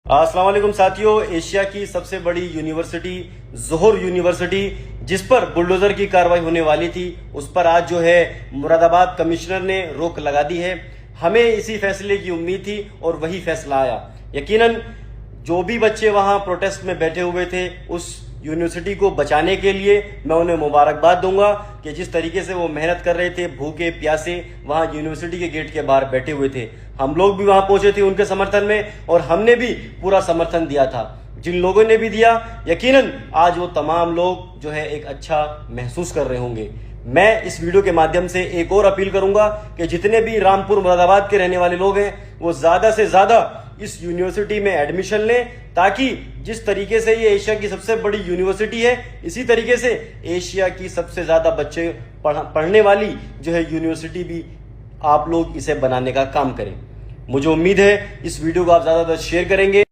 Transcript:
अस्सलाम वालेकुम साथियों। एशिया की सबसे बड़ी यूनिवर्सिटी जोहर यूनिवर्सिटी जिस पर बुलडोजर की कार्रवाई होने वाली थी, उस पर आज जो है मुरादाबाद कमिश्नर ने रोक लगा दी है। हमें इसी फैसले की उम्मीद थी और वही फैसला आया। यकीनन जो भी बच्चे वहां प्रोटेस्ट में बैठे हुए थे, उस यूनिवर्सिटी को बचाने के लिए मैं उन्हें मुबारकबाद दूंगा कि जिस तरीके से वो मेहनत कर रहे थे, भूखे प्यासे वहां यूनिवर्सिटी के गेट के बाहर बैठे हुए थे। हम लोग भी वहां पहुंचे थे उनके समर्थन में और हमने भी पूरा समर्थन दिया था। जिन लोगों ने भी दिया, यकीनन आज वो तमाम लोग जो है एक अच्छा महसूस कर रहे होंगे। मैं इस वीडियो के माध्यम से एक और अपील करूंगा कि जितने भी रामपुर मुरादाबाद के रहने वाले लोग हैं, वो ज्यादा से ज्यादा इस यूनिवर्सिटी में एडमिशन लें, ताकि जिस तरीके से ये एशिया की सबसे बड़ी यूनिवर्सिटी है, इसी तरीके से एशिया की सबसे ज्यादा बच्चे पढ़ने वाली जो है यूनिवर्सिटी भी आप लोग इसे बनाने का काम करें। मुझे उम्मीद है इस वीडियो को आप ज्यादा शेयर करेंगे।